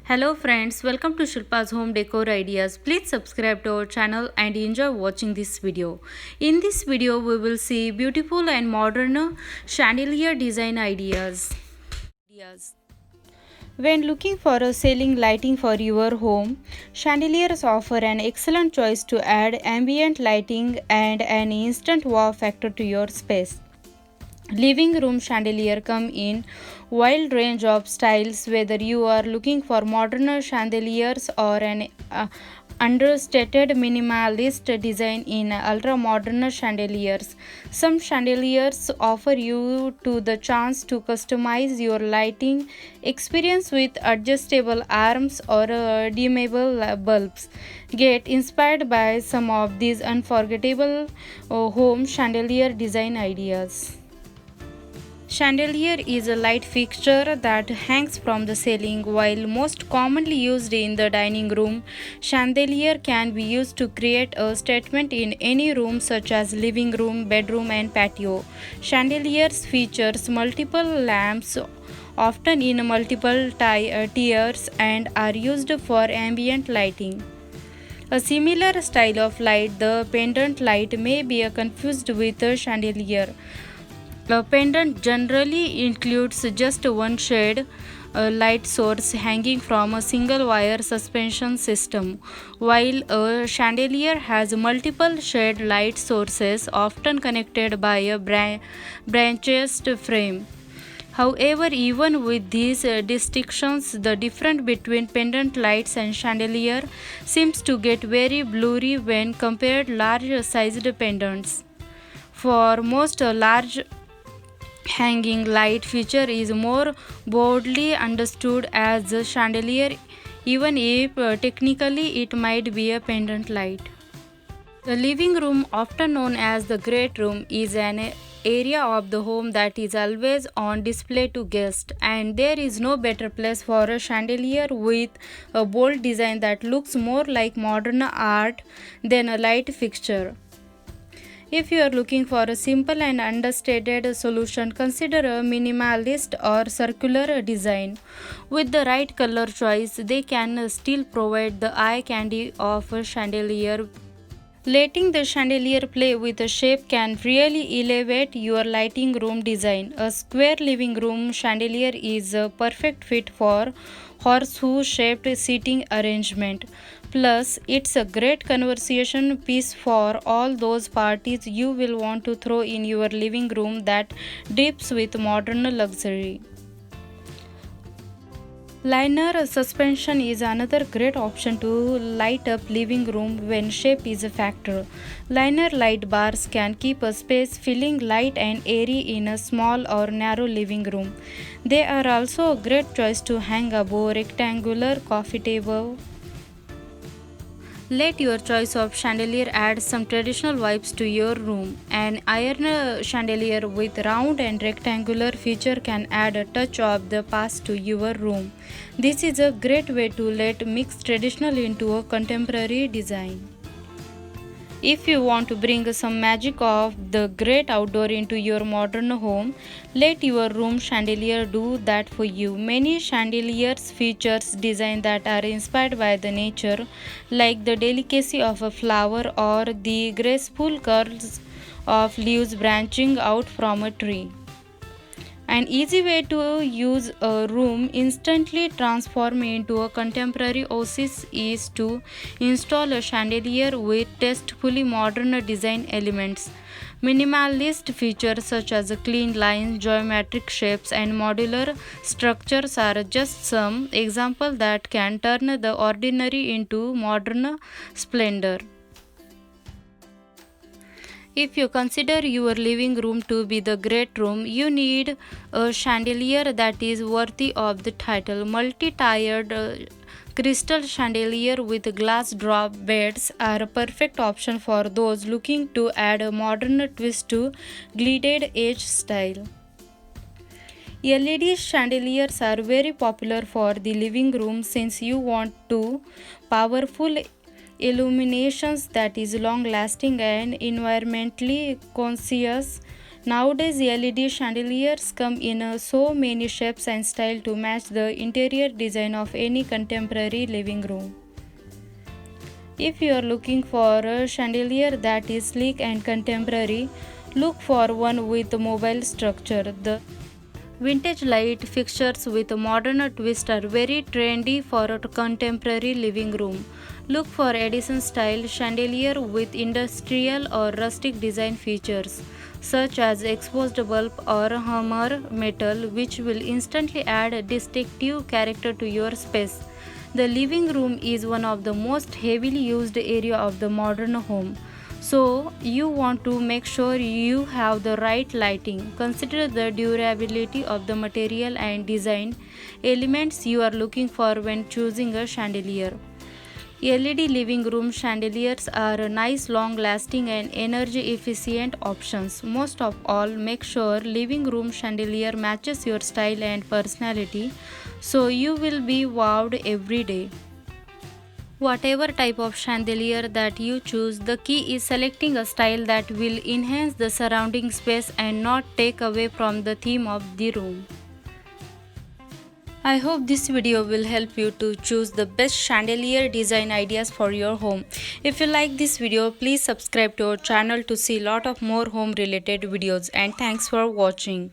Hello friends, welcome to Shilpa's Home Decor Ideas. Please subscribe to our channel and enjoy watching this video. In this video, we will see beautiful and modern chandelier design ideas. When looking for a ceiling lighting for your home, chandeliers offer an excellent choice to add ambient lighting and an instant wow factor to your space. Living room chandelier come in wide range of styles, whether you are looking for modern chandeliers or an understated minimalist design in ultra modern chandeliers. Some chandeliers offer you to the chance to customize your lighting experience with adjustable arms or dimmable bulbs. Get inspired by some of these unforgettable home chandelier design ideas. Chandelier is a light fixture that hangs from the ceiling. While most commonly used in the dining room, chandelier can be used to create a statement in any room such as living room, bedroom and patio. Chandeliers features multiple lamps, often in multiple tiers, and are used for ambient lighting. A similar style of light, the pendant light, may be confused with a chandelier. A pendant generally includes just one shade light source hanging from a single wire suspension system, while a chandelier has multiple shade light sources often connected by a branched frame. However, even with these distinctions, the difference between pendant lights and chandelier seems to get very blurry when compared large sized pendants. For most large hanging light feature is more broadly understood as a chandelier, even if technically it might be a pendant light. The living room, often known as the great room, is an area of the home that is always on display to guests, and there is no better place for a chandelier with a bold design that looks more like modern art than a light fixture. If you are looking for a simple and understated solution, consider a minimalist or circular design. With the right color choice, they can still provide the eye candy of a chandelier. Letting the chandelier play with the shape can really elevate your lighting room design. A square living room chandelier is a perfect fit for horseshoe shaped seating arrangement. Plus, it's a great conversation piece for all those parties you will want to throw in your living room that drips with modern luxury. Liner suspension is another great option to light up living room when shape is a factor. Liner light bars can keep a space feeling light and airy in a small or narrow living room. They are also a great choice to hang above rectangular coffee table. Let your choice of chandelier add some traditional vibes to your room. An iron chandelier with round and rectangular feature can add a touch of the past to your room. This is a great way to let mix traditional into a contemporary design. If you want to bring some magic of the great outdoor into your modern home, let your room chandelier do that for you. Many chandeliers features design that are inspired by the nature, like the delicacy of a flower or the graceful curls of leaves branching out from a tree. An easy way to use a room instantly transform into a contemporary oasis is to install a chandelier with tastefully modern design elements. Minimalist features such as clean lines, geometric shapes, and modular structures are just some examples that can turn the ordinary into modern splendor. If you consider your living room to be the great room, you need a chandelier that is worthy of the title. Multi-tiered crystal chandelier with glass drop beds are a perfect option for those looking to add a modern twist to gilded age style. LED chandeliers are very popular for the living room since you want to powerful illuminations that is long lasting and environmentally conscious. Nowadays, LED chandeliers come in so many shapes and styles to match the interior design of any contemporary living room. If you are looking for a chandelier that is sleek and contemporary, look for one with a mobile structure. The vintage light fixtures with a modern twist are very trendy for a contemporary living room. Look for Edison style chandelier with industrial or rustic design features such as exposed bulb or hammer metal, which will instantly add a distinctive character to your space. The living room is one of the most heavily used area of the modern home. So, you want to make sure you have the right lighting. Consider the durability of the material and design elements you are looking for when choosing a chandelier. LED living room chandeliers are nice, long lasting, and energy efficient options. Most of all, make sure living room chandelier matches your style and personality so you will be wowed every day. Whatever type of chandelier that you choose, the key is selecting a style that will enhance the surrounding space and not take away from the theme of the room. I hope this video will help you to choose the best chandelier design ideas for your home. If you like this video, please subscribe to our channel to see lot of more home related videos, and thanks for watching.